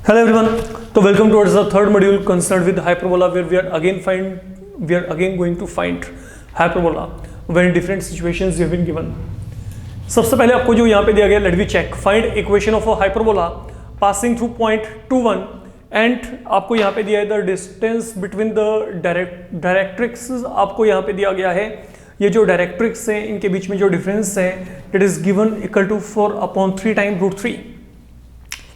Hello everyone. So welcome towards the third module concerned with hyperbola, where we are again going to find hyperbola when different situations have been given. सबसे पहले आपको जो यहाँ पे दिया गया, let me check. Find equation of a hyperbola passing through point 21 and आपको यहाँ पे दिया है the distance between the directrixes. आपको यहाँ पे दिया गया है ये जो डायरेक्ट्रिक्स है इनके बीच में जो डिफरेंस है it is given equal to 4/3 time √3.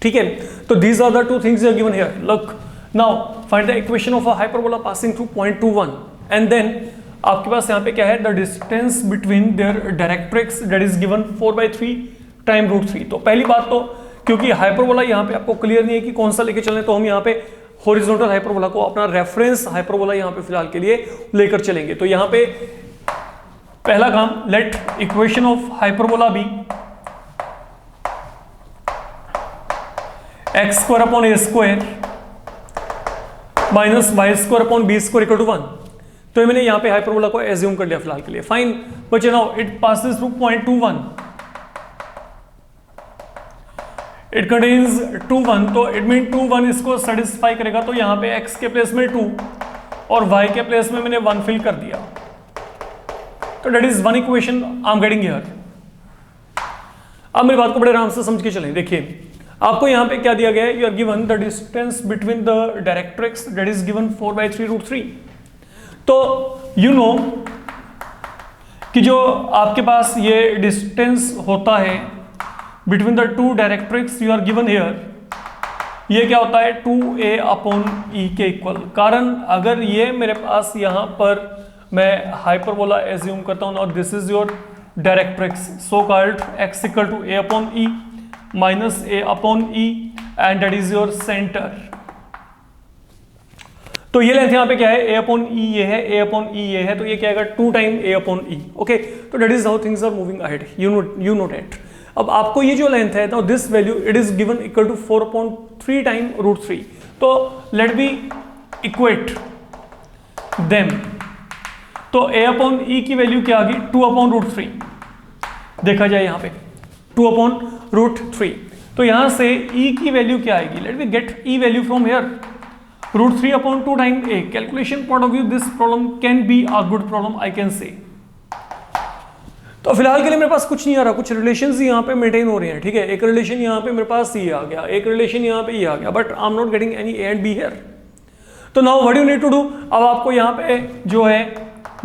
ठीक है, तो these are the two things are given here. Look now find the equation of a hyperbola passing through point 21 and then आपके पास यहाँ पे क्या है, the distance between their directrix that is given 4/3 time √3. तो पहली बात तो क्योंकि हाइपरबोला यहाँ पे आपको क्लियर नहीं है कि कौन सा लेके चलें, तो हम यहाँ पे हॉरिजॉन्टल हाइपरबोला को अपना रेफरेंस हाइपरबोला यहाँ पे फिलहाल के लिए लेकर चलेंगे. तो यहाँ पे पहला काम, let equation of hyperbola be x² minus y² = 1. तो मैंने यहाँ पे हाइपरबोला को एज्यूम कर लिया फिलहाल के लिए. फाइन, बच्चे now it passes through point 21. It contains 21, तो इट मीन 21 इसको सेटिस्फाई करेगा. तो यहाँ पे x के प्लेस में 2 और y के प्लेस में मैंने 1 फिल कर दिया. तो that is one equation I am getting here. अब मेरी बात को बड़े आराम से समझ के चलें. देखिए आपको यहाँ पे क्या दिया गया है, you are given the distance between the directrix that is given 4/3 √3. तो यू नो कि जो आपके पास ये डिस्टेंस होता है between the two directrix you are given here, ये क्या होता है 2a/e के इक्वल. कारण अगर ये मेरे पास यहाँ पर मैं हाइपरबोला एज्यूम करता हूँ और this is your directrix, so called x = a/e minus a/e and that is your center. तो ये लेंथ यहाँ पे क्या है, a/e ये है, a/e ये है, तो ये क्या आएगा 2 टाइम a/e. ओके, तो that is how things are moving ahead. You know that. अब आपको ये जो लेंथ है, now this value it is given equal to 4/3 time √3. तो let me equate them. तो a/e की वैल्यू क्या आ गई 2/√3. देखा जाए यहाँ पे 2/√3. तो यहां से e की वैल्यू क्या आएगी, let me gate e value from here. √3/2 time a. Calculation point of view this problem can be a good problem I can से. तो फिलहाल के लिए मेरे पास कुछ नहीं आ रहा, कुछ रिलेशंस ही यहाँ पे मेंटेन हो रहे हैं. ठीक है, एक रिलेशन यहाँ पे मेरे पास ये आ गया, एक रिलेशन यहाँ पे ये आ गया, but I am not getting any a and b here. तो now what you need to do, अब आपको यहाँ पे जो है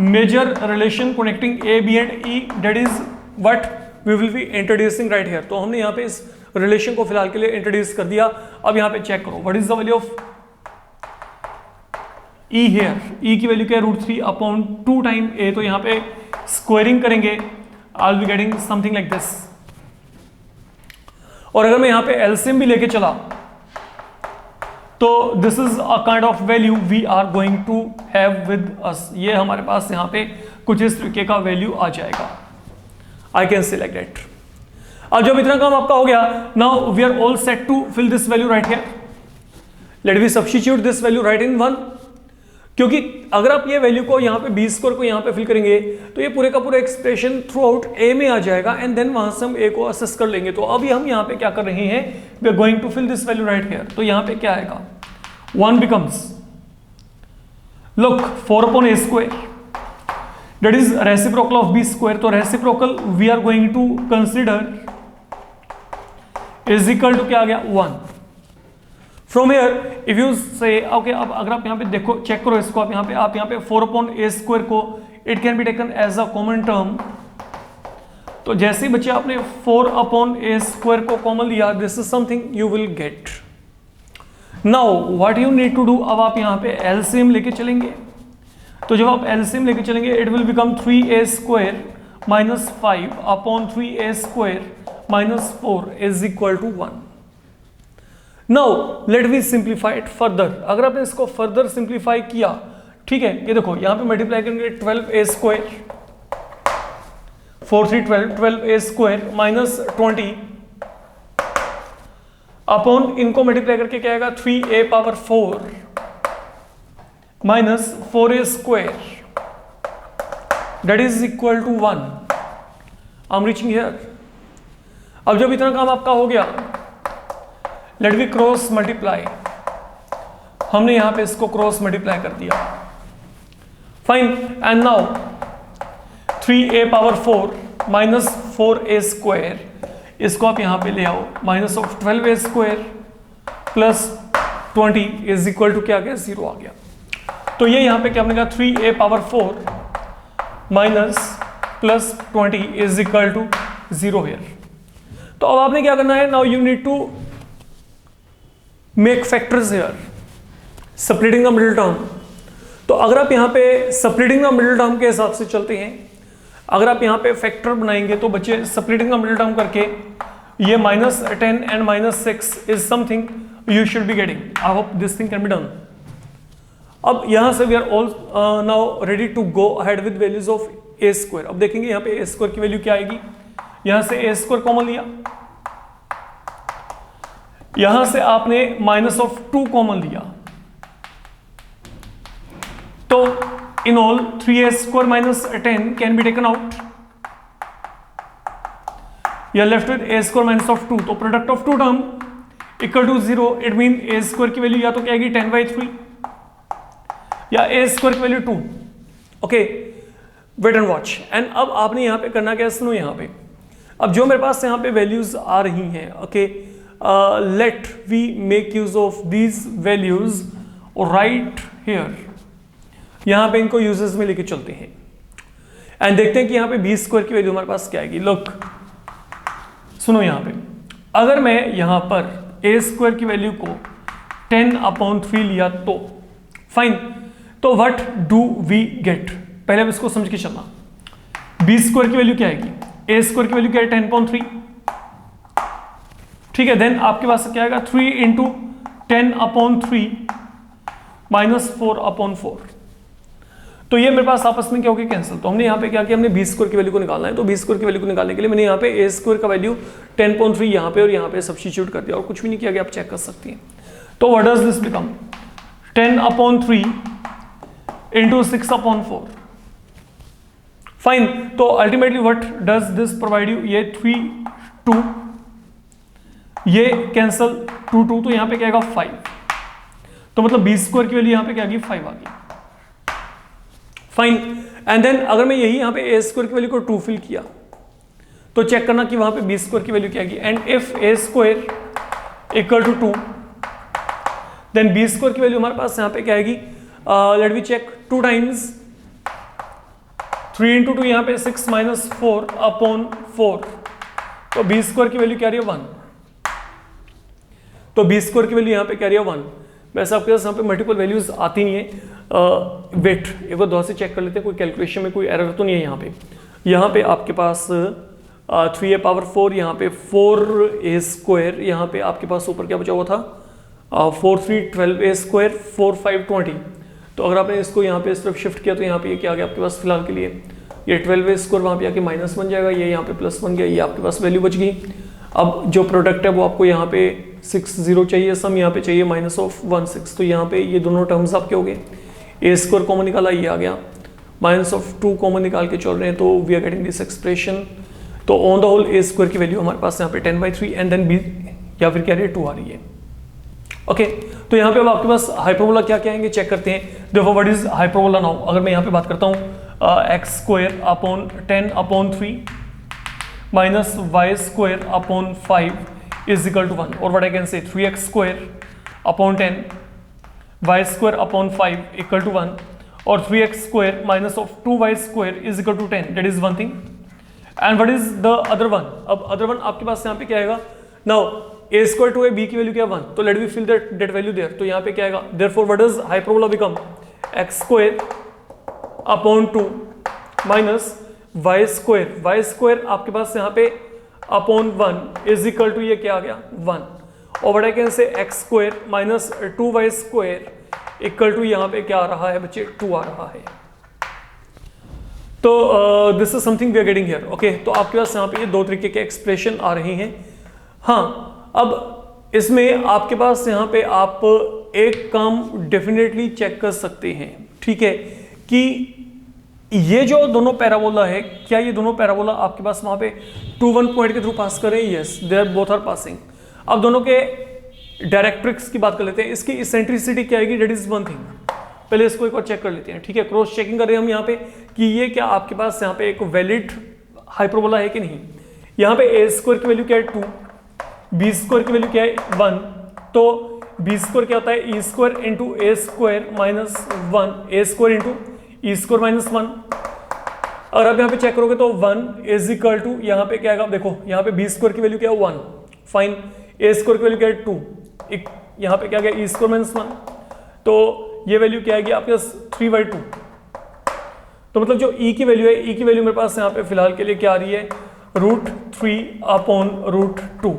major relation connecting a b and e that is what we will be introducing right here. तो हमने यहाँ पे इस रिलेशन को फिलहाल के लिए इंट्रोड्यूस कर दिया. अब यहाँ पे चेक करो what is the value of e here. e की वैल्यू क्या है √3/2 टाइम a. तो यहाँ पे स्क्वायरिंग करेंगे आई will be getting something like this. और अगर मैं यहाँ पे एलसीएम भी लेके चला तो this is a kind of value we are going to have with us. ये हमारे पास यहाँ पे कुछ इस तरीके का वैल्यू आ जाएगा. I can say like that. अब जब इतना काम आपका हो गया, now we are all set to fill this value right here. Let me substitute this value right in 1. क्योंकि अगर आप ये वैल्यू को यहाँ पे b² को यहाँ पे फिल करेंगे तो ये पूरे का पूरा एक्सप्रेशन थ्रू आउट a में आ जाएगा एंड देन वहां से हम a को असेस कर लेंगे. तो अभी हम यहाँ पे क्या कर रहे हैं, we are going to fill this value right here. तो यहाँ पे क्या आएगा, 1 becomes look 4/a². That is reciprocal of b². तो reciprocal we are going to consider is equal to क्या आ गया 1. From here if you say okay, अब अगर आप यहाँ पे देखो चेक करो इसको, आप यहाँ पे 4/a² को it can be taken as a common term. तो जैसे ही बच्चे आपने 4/a² को कॉमन लिया, this is something you will get. Now what you need to do, अब आप यहाँ पे LCM लेके चलेंगे. तो जब आप एलसीएम लेके चलेंगे it will become 3a² minus 5/3a² minus 4 is equal to 1. Now let we simplify it further. अगर आपने इसको फर्दर सिंप्लीफाई किया, ठीक है, ये देखो यहाँ पे मल्टीप्लाई करेंगे 12a², 4 3 12a² माइनस 20 अपॉन इनको मल्टीप्लाई करके क्या आएगा 3a⁴ minus 4a² that is equal to 1. I'm reaching here. अब जब इतना काम आपका हो गया, लेट वी क्रॉस मल्टीप्लाई, हमने यहां पे इसको क्रॉस मल्टीप्लाई कर दिया, fine. And now 3a power 4 minus 4a square, इसको आप यहां पे ले आओ, minus of 12a square plus 20 is equal to क्या आ गया, 0 आ गया। तो ये यहां पे क्या हमने कहा 3a power 4 minus plus 20 is equal to 0 here. तो अब आपने क्या करना है, now you need to make factors here, separating the middle term. तो अगर आप यहाँ पे सेपरेटिंग द मिडिल टर्म के हिसाब से चलते हैं, अगर आप यहाँ पे फैक्टर बनाएंगे तो बच्चे सेपरेटिंग द मिडिल टर्म करके ये -10 and -6 is something you should be getting. I hope this thing can be done. अब यहाँ से we are all now ready to go ahead with values of a square. अब देखेंगे यहाँ पे ए square की वैल्यू क्या आएगी, यहाँ से ए स्क्वायर कॉमन लिया, यहां से आपने -2 कॉमन लिया, तो in all 3a square minus 10 can be taken out, you are left with a square minus of 2। तो product of 2 term equal to 0, it mean a square की वैल्यू या तो क्या आएगी 10/3 या a स्क्वायर की value 2। Okay, wait and watch. And अब आपने यहां पे करना क्या, सुनो यहां पे अब जो मेरे पास यहां पे वैल्यूज आ रही हैं, okay, let we make use of these values right here। यहां पे इनको यूजेस में लेके चलते हैं एंड देखते हैं कि यहां पे b स्क्वायर की वैल्यू हमारे पास क्या आएगी। लुक, सुनो यहां पे अगर मैं यहां पर a स्क्वायर की वैल्यू को 10/3 लिया तो फाइन, तो व्हाट डू वी गेट, पहले अब इसको समझ के चलना। b स्क्वायर की वैल्यू क्या आएगी, a स्क्वायर की वैल्यू क्या है 10/3, ठीक है। देन आपके पास क्या आएगा 3 इंटू 10/3 माइनस 4/4। तो ये मेरे पास आपस में क्या हो गया, कैंसिल। तो हमने यहाँ पे क्या किया, हमने b स्क्वायर की वैल्यू को निकालना है, तो b स्क्वायर की वैल्यू को निकालने के लिए मैंने यहाँ पे a स्क्वायर का वैल्यू 10/3 यहाँ पे और यहाँ पे सब्स्टिट्यूट कर दिया और कुछ भी नहीं किया गया, आप चेक कर सकती हैं। तो what does this become 10/3 into 6/4, fine. तो ultimately what does this provide you, ये 3 2 ये कैंसल 2 2, तो यहां पे क्या आएगा 5, तो मतलब b स्क्वायर की वैल्यू यहां पे क्या आ गई 5 आ गई, फाइन। एंड देन अगर मैं यही यहां पे a स्क्वायर की वैल्यू को 2 फिल किया तो चेक करना कि वहां पे b स्क्वायर की वैल्यू क्या आएगी। And if a square equal to 2 then b square की वैल्यू हमारे पास यहां पे क्या आएगी, let we check 2 times 3 into 2 यहां पे 6 माइनस 4/4, तो b स्क्वायर की वैल्यू क्या रही है 1, तो b स्क्वायर की वैल्यू यहाँ पे क्या रही है 1। वैसे आपके पास यहाँ पे मल्टीपल वैल्यूज आती नहीं है। वेट एक बार दोबारा से चेक कर लेते हैं, कोई कैलकुलेशन में कोई एरर तो नहीं है। यहाँ पे आपके पास 3a पावर 4, यहाँ पे 4a स्क्वायर, यहाँ पे आपके पास ऊपर क्या बचा हुआ था 4 3 12a स्क्वायर 4 5 20। तो अगर आपने इसको यहाँ पे इस तरफ शिफ्ट किया तो यहाँ पे ये क्या आ गया आपके पास फिलहाल के लिए, ये 12a स्क्वायर वहाँ पे आके माइनस बन जाएगा, ये यहाँ पे प्लस बन गया, ये आपके पास वैल्यू बच गई। अब जो प्रोडक्ट है वो आपको यहाँ पे 6 0 चाहिए, सम यहाँ पे चाहिए -1/6, तो यहाँ पे ये दोनों टर्म्स आपके हो गए। a स्क्वायर कॉमन निकाला, ये आ गया, -2 कॉमन निकाल के चल रहे हैं, तो we are getting this expression. तो on the whole a square की वैल्यू हमारे पास यहाँ पे 10/3 एंड देन b या फिर क्या रही है 2 आ रही है। ओके, तो यहाँ पे अब आपके पास हाइपरबोला क्या क्या आएंगे चेक करते हैं। देखो व्हाट इज हाइपरबोला नाउ, अगर मैं यहाँ पे बात करता हूँ x square upon 10/3 minus y square upon 5 is equal to 1, और what I can say 3x square upon 10 y square upon 5 equal to 1, और 3x square minus of 2y square is equal to 10, that is one thing. And what is the other one, अब other one आपके पास यहाँ पे क्या आएगा, now a square to b की value क्या है 1, तो let me fill that value there, तो यहाँ पे क्या आएगा, therefore what does hyperbola become x square upon 2 minus y square आपके पास यहाँ पे अपॉन 1 इज इक्वल टू ये क्या आ गया 1, और what I can say x square minus 2y square equal to यहाँ पे क्या आ रहा है बच्चे 2 आ रहा है। तो this is something we are getting here. Okay, तो आपके पास यहाँ पे ये दो तरीके के एक्सप्रेशन आ रहे हैं। हाँ, अब इसमें आपके पास यहाँ पे आप एक काम डेफिनेटली चेक कर सकते हैं, ठीक है, कि ये जो दोनों पैराबोला है, क्या ये दोनों पैराबोला आपके पास वहां पे 2 1 पॉइंट के थ्रू पास कर रहे हैं? Yes, they are both are passing. अब दोनों के डायरेक्ट्रिक्स की बात कर लेते हैं, इसकी इसेंट्रिसिटी क्या आएगी, डेट इज वन थिंग। पहले इसको एक बार चेक कर लेते हैं, ठीक है। क्रॉस चेकिंग कर रहे हैं हम यहाँ पे कि ये क्या आपके पास यहाँ पे एक वैलिड हाइपरबोला है कि नहीं। यहाँ पे ए स्क्वायर की वैल्यू क्या है 2, बी स्क्वायर की वैल्यू क्या है 1, तो बी स्क्वायर क्या होता है ई स्क्वायर इंटू ए स्क्वायर माइनस 1, ए square into E square minus 1। और अब यहाँ पे चेक करोगे तो 1 इज इक्वल टू यहाँ पे क्या आएगा, देखो यहाँ पे बी स्क्वायर की वैल्यू क्या है 1, फाइन। ए स्क्वायर की वैल्यू क्या है 2, यहाँ पे क्या गया ई स्क्वायर माइनस 1, तो ये वैल्यू क्या आएगी आपके पास 3/2। तो मतलब जो ई की वैल्यू है, ई की वैल्यू मेरे पास यहाँ पे फिलहाल के लिए क्या आ रही है, √3/√2।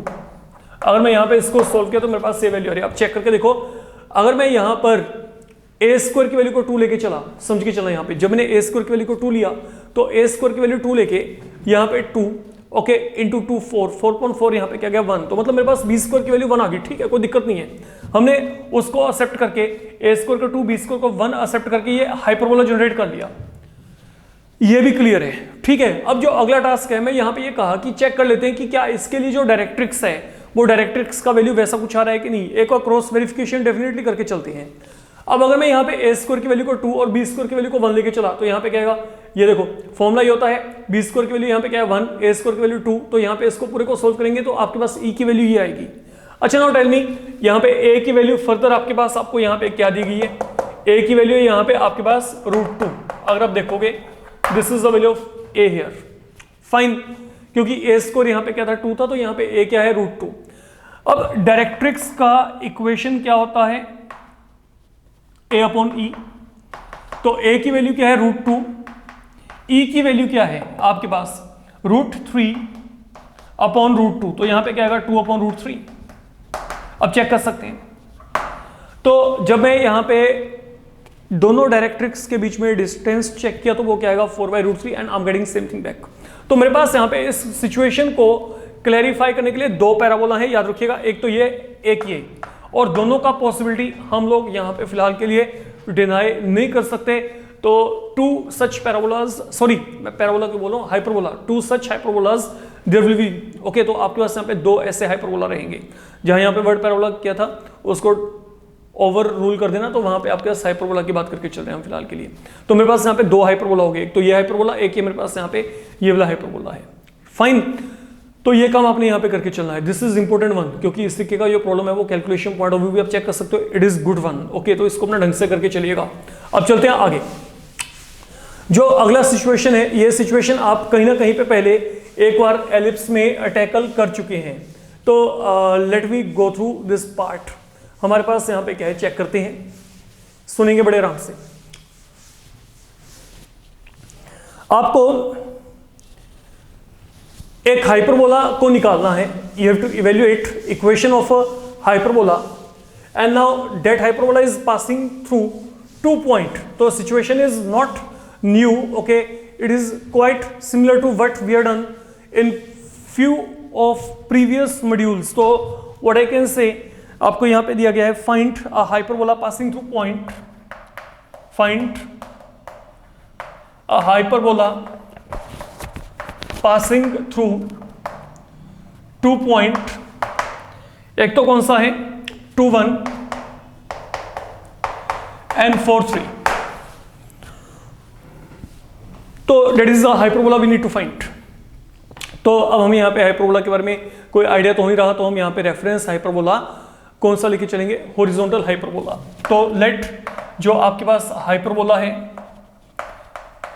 अगर मैं यहाँ पे इसको सोल्व किया तो मेरे पास ये वैल्यू आ रही है। आप चेक करके देखो, अगर मैं यहाँ पर ए स्क्वायर की वैल्यू को 2 लेके चला, समझ के चला, यहाँ पे जब मैंने ए स्क्वायर की वैल्यू को 2 लिया तो ए स्क्वायर की वैल्यू 2 लेके यहाँ पे 2 ओके इंटू 2 4.4 यहाँ पे क्या गया 1, तो मतलब मेरे पास बी स्क्वायर की वैल्यू 1 आ गई, ठीक है, कोई दिक्कत नहीं है। हमने उसको एक्सेप्ट करके ए स्क्वायर को 2 बी स्क्वायर को 1 एक्सेप्ट करके ये हाइपरबोला जनरेट कर लिया, ये भी क्लियर है, ठीक है। अब जो अगला टास्क है, मैं यहाँ पे ये कहा कि चेक कर लेते हैं कि क्या इसके लिए जो डायरेक्ट्रिक्स है वो डायरेक्ट्रिक्स का वैल्यू वैसा कुछ आ रहा है कि नहीं। एक और क्रॉस वेरिफिकेशन डेफिनेटली करके चलते हैं। अब अगर मैं यहाँ पे ए स्क्वायर की वैल्यू को 2 और बी स्क्वायर की वैल्यू को 1 लेके चला तो यहाँ पे क्या आएगा, ये देखो फॉर्मूला ये होता है, बी स्क्वायर की वैल्यू यहाँ पे क्या है 1, ए स्क्वायर की वैल्यू 2, तो यहाँ पे इसको पूरे को सोल्व करेंगे तो आपके पास ई की वैल्यू ये आएगी। अच्छा नाउ टेल मी, यहाँ पे ए की वैल्यू फर्दर आपके पास आपको यहाँ पे क्या दी गई है, ए की वैल्यू यहाँ पे आपके पास √2। अगर आप देखोगे this is the value of A here, fine, क्योंकि ए स्क्वायर यहाँ पे क्या था 2 था, तो यहाँ पे ए क्या है √2। अब डायरेक्ट्रिक्स का इक्वेशन क्या होता है, A/E, तो ए की वैल्यू क्या है √2, ई की वैल्यू क्या है आपके पास √3/√2, तो यहां पे क्या आएगा 2/√3। अब चेक कर सकते हैं, तो जब मैं यहां पे दोनों डायरेक्ट्रिक्स के बीच में डिस्टेंस चेक किया तो वो क्या आएगा 4/√3 and I am getting same thing back. तो मेरे पास यहां पे इस सिचुएशन को क्लैरिफाई करने के लिए 2 पैराबोला है, याद रखिएगा, एक तो ये, एक ये, और दोनों का पॉसिबिलिटी हम लोग यहाँ पे फिलहाल के लिए डिनाई नहीं कर सकते। तो 2 सच पैराबोलाज, सॉरी मैं पैराबोला क्यों बोल रहा हूँ, hyperbola, 2 such hyperbolas there will be, okay. तो आपके पास यहाँ पे 2 ऐसे हाइपरबोला रहेंगे, जहाँ यहाँ पे वर्ड पैराबोला किया था उसको ओवर रूल कर देना, तो वहाँ पे आपके पास हाइपरबोला की बात करके चल रहे हैं हम फिलहाल के लिए। तो मेरे पास यहाँ पे 2 हाइपरबोला हो गए, एक तो ये हाइपरबोला, एक ये मेरे पास यहाँ पे ये वाला हाइपरबोला है, फाइन। तो ये काम आपने यहाँ पे करके चलना है, दिस इज इंपॉर्टेंट वन, क्योंकि इस तरीके का जो प्रॉब्लम है वो कैलकुलेशन पॉइंट ऑफ व्यू भी आप चेक कर सकते हो, it is good one, okay. तो इसको अपना ढंग से करके चलिएगा। अब चलते हैं आगे, जो अगला सिचुएशन है, ये सिचुएशन आप कहीं ना कहीं पे पहले एक बार एलिप्स में टैकल कर चुके हैं, तो let we go through this part. हमारे पास यहाँ पे क्या है, चेक करते हैं, सुनेंगे बड़े आराम से। आपको एक हाइपरबोला को निकालना है, you have to evaluate equation of a hyperbola and now that hyperbola is passing through 2 point. तो situation is not new, okay, it is quite similar to what we have done in few of previous modules. तो what I can say, आपको यहां पे दिया गया है find a hyperbola passing through point, find a hyperbola passing through 2 point, एक तो कौन सा है 2, 1 एंड 4, 3। तो that is the hyperbola we need to find. तो अब हम यहाँ पे हाइपरबोला के बारे में कोई आइडिया तो हो नहीं रहा, तो हम यहाँ पे रेफरेंस हाइपरबोला कौन सा लेके चलेंगे, हॉरिजॉन्टल हाइपरबोला। तो लेट जो आपके पास हाइपरबोला है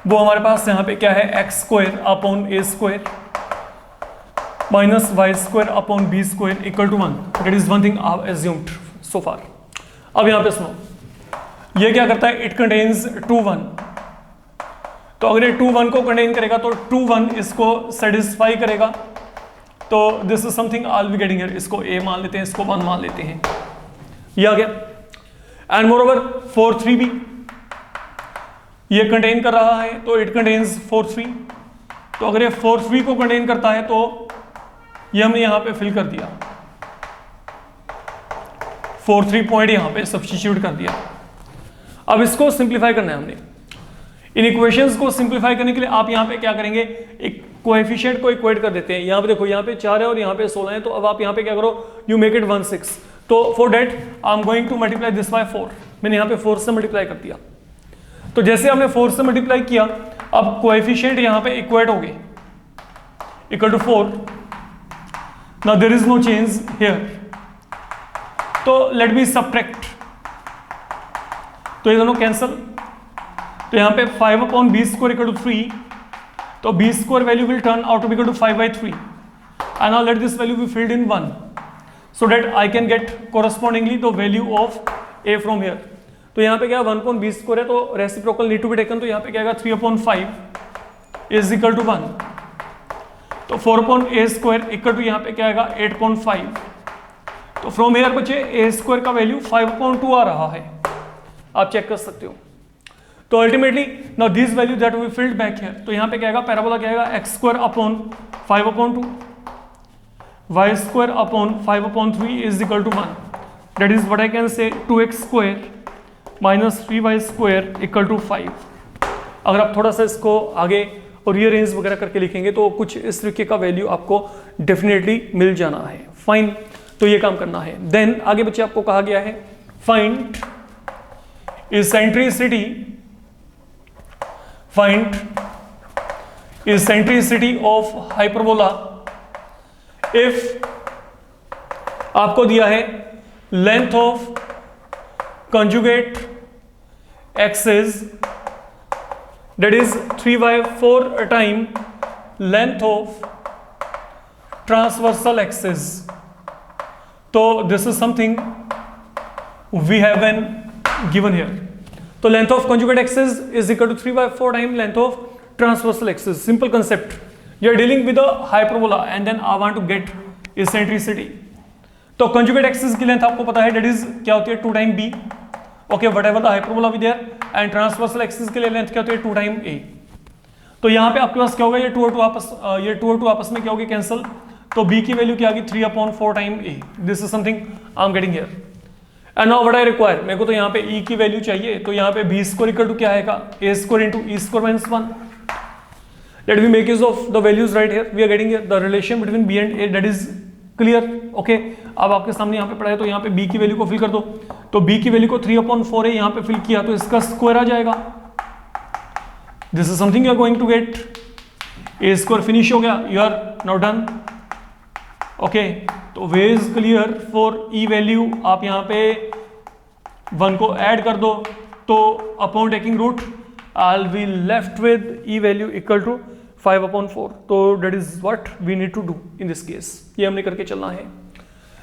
वो हमारे पास यहाँ पे क्या है, x² minus y² equal to 1, that is one thing I have assumed so far. अब यहाँ पे सुनो, ये क्या करता है, इट कंटेन्स 2, 1, तो अगर ये 2, 1 को कंटेन करेगा तो 2, 1 इसको सेटिस्फाई करेगा, तो this is something I will be getting here. इसको a मान लेते हैं, इसको 1 मान लेते हैं, ये आ गया। एंड मोर ओवर 4, 3 भी ये कंटेन कर रहा है, तो इट कंटेन्स 4, 3। तो अगर ये 4, 3 को कंटेन करता है तो ये हमने यहां पे फिल कर दिया, 4, 3 पॉइंट यहां पे सब्स्टिट्यूट कर दिया। अब इसको सिंप्लीफाई करना है हमने। इन इक्वेशंस को सिंप्लीफाई करने के लिए आप यहां पे क्या करेंगे, एक कोएफिशिएंट को इक्वेट कर देते हैं। यहां पे देखो, यहां पे 4 है और यहां पे 16 है, तो अब आप यहां पे क्या करो, यू मेक इट 1/6। तो for that I am going to multiply this by 4, मैंने यहाँ पे 4 से मल्टीप्लाई कर दिया। तो जैसे हमने 4 से मल्टीप्लाई किया, अब कोएफिशिएंट यहाँ पे इक्वेट हो गए, equal to 4। Now there is no change here, तो लेट मी सब्ट्रैक्ट, तो ये दोनों कैंसल। तो यहाँ पे 5 upon b square equal to 3, तो b square value will turn out to be equal to 5/3, and now let this value be filled in 1 so that I can get correspondingly the value of a from here। तो यहाँ पे क्या 1 upon b square है, तो reciprocal need to be taken, तो यहाँ पे क्या आएगा 3 अपॉन 5 इज इक्वल टू 1, तो 4 upon a square equal to यहाँ पे क्या आएगा 8/5। तो फ्रॉम हेयर बच्चे ए स्क्वायर का वैल्यू 5/2 आ रहा है, आप चेक कर सकते हो। तो ultimately now this value that we filled back here, तो यहाँ पे क्या आएगा पैराबोला क्या आएगा x square upon 5/2 y square upon 5/3 is equal to 1, that is what I can say 2x square minus 3y square equal to 5। अगर आप थोड़ा सा इसको आगे और रीअरेंज वगैरह करके लिखेंगे तो कुछ इस तरीके का वैल्यू आपको डेफिनेटली मिल जाना है। फाइन, तो ये काम करना है। देन आगे बच्चे आपको कहा गया है find eccentricity of hyperbola if आपको दिया है length of conjugate axis that is 3/4 time length of transversal axis। तो this is something we have been given here। तो length of conjugate axis is equal to 3/4 time length of transversal axis। simple concept, you are dealing with a hyperbola and then I want to get eccentricity। तो conjugate axis की length आपको पता है, that is क्या होती है 2 time b, okay whatever the hyperbola भी there, and transversal axis के लिए लेंथ क्या होती है 2 टाइम a। तो यहाँ पे आपके पास क्या होगा, ये 2 और 2 आपस में क्या होगी कैंसिल, तो b की वैल्यू क्या आ गई 3/4 time a। This is something I am getting here. And now what I require, मेरे को तो यहाँ पे e की वैल्यू चाहिए, तो यहाँ पे b स्क्वायर इक्वल टू क्या आएगा a square into e square minus 1। Let me make use of the values right here, we are getting the relation between b and a, दैट इज क्लियर। ओके, अब आपके सामने यहाँ पे पड़ा है, तो यहाँ पे b की वैल्यू को फिल कर दो, तो b की वैल्यू को 3/4 है यहाँ पे फिल किया, तो इसका स्क्वायर आ जाएगा। This is something you are going to get, a square finish हो गया, you are now done. Okay, तो way is clear for e value, आप यहाँ पे 1 को ऐड कर दो, तो upon taking root I will be left with e value equal to 5/4। तो that is what we need to do in this case, ये हमने करके चलना है।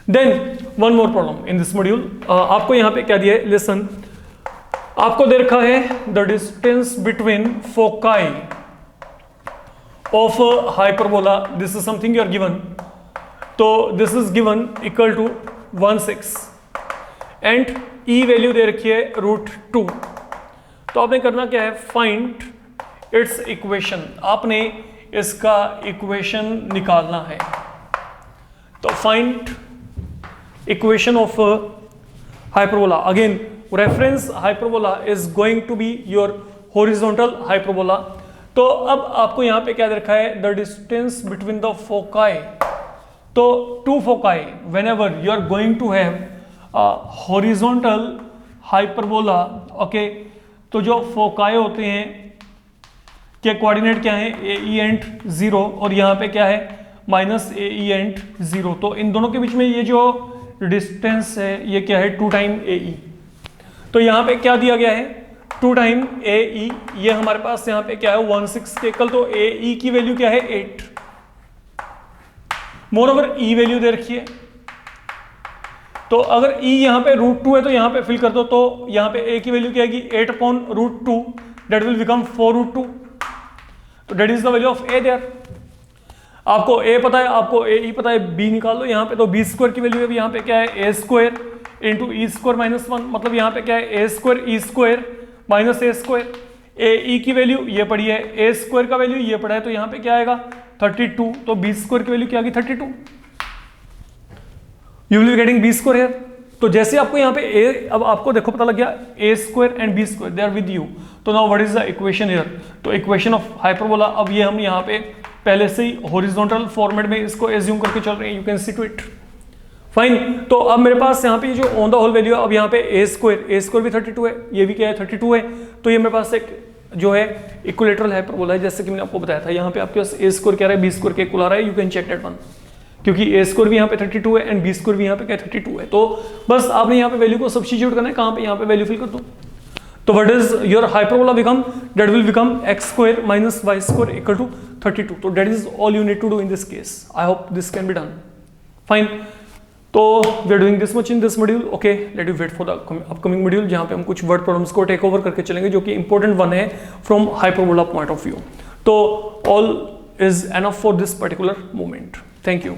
Then one more problem in this module, आपको यहाँ पे क्या दिया है, लिसन, आपको दे रखा है the distance between foci of hyperbola, this is something you are given, तो this is given equal to 1/6 and E value दे रखी है √2। तो आपने करना क्या है, फाइंड इट्स इक्वेशन, आपने इसका इक्वेशन निकालना है। तो find equation of hyperbola, again reference hyperbola is going to be your horizontal hyperbola. तो अब आपको यहां पे क्या रखा है, the distance between the foci, तो two foci whenever you are going to have horizontal hyperbola, okay, तो जो फोकाई होते हैं के कोऑर्डिनेट क्या है, AE एंड 0, और यहाँ पे क्या है -AE एंड 0। तो इन दोनों के बीच में ये जो डिस्टेंस है ये क्या है 2 टाइम AE। तो यहाँ पे क्या दिया गया है 2 टाइम AE, ये हमारे पास यहाँ पे क्या है 1/6 के कल, तो AE की वैल्यू क्या है 8। मोर ओवर E वैल्यू दे रखी है, तो अगर E यहाँ पे √2 है तो यहाँ पे फिल कर दो, तो यहाँ पे A की वैल्यू क्या आएगी 8/√2, दैट विल बिकम 4√2। तो that is the value of A there. आपको A पता है, आपको AE पता है, B निकाल लो यहाँ पे, तो B स्क्वायर की वैल्यू है यहाँ पे क्या है A square into E square minus 1, मतलब यहाँ पे क्या है A square E square minus A square. AE की वैल्यू ये पड़ी है, A स्क्वायर का वैल्यू ये पड़ा है, तो यहाँ पे क्या आएगा 32, तो B स्क्वायर की वैल्यू क्या आ गई 32। You will be getting B square here. तो जैसे आपको यहाँ पे A, अब आपको देखो पता लग गया A square and B square they are with you, तो now what is the equation here, तो इक्वेशन ऑफ हाइपरबोला, अब ये हम यहाँ पे पहले से ही हॉरिजॉन्टल फॉर्मेट में इसको एज्यूम करके चल रहे हैं, you can see to it. Fine. तो अब मेरे पास यहाँ पे जो ऑन द होल वैल्यू है, अब यहाँ पे ए स्क्वायर भी 32 है, ये भी क्या है 32 है, तो ये मेरे पास एक जो है इक्विलेटरल हाइपरबोला है, जैसे कि मैंने आपको बताया था। यहाँ पे आपके पास ए स्क्वायर क्या रहा है, बी स्क्वायर के इक्वल आ रहा है, you can check that one, क्योंकि ए स्क्वायर भी यहाँ पे 32 है एंड बी स्क्वायर भी यहाँ पे क्या 32 है। तो बस आपने यहाँ पे वैल्यू को सब्स्टिट्यूट करना है, कहाँ पे, यहाँ पे वैल्यू फिल कर दो। तो what is your hyperbola become, that will become x square minus y square equal to 32। तो that is all you need to do in this case. I hope this can be done fine. तो we are doing this much in this module. Okay, let you wait for the upcoming module, जहाँ पे हम कुछ word problems को take over करके चलेंगे, जो कि इंपॉर्टेंट वन है from hyperbola point of view. तो all is enough for this particular moment. Thank you.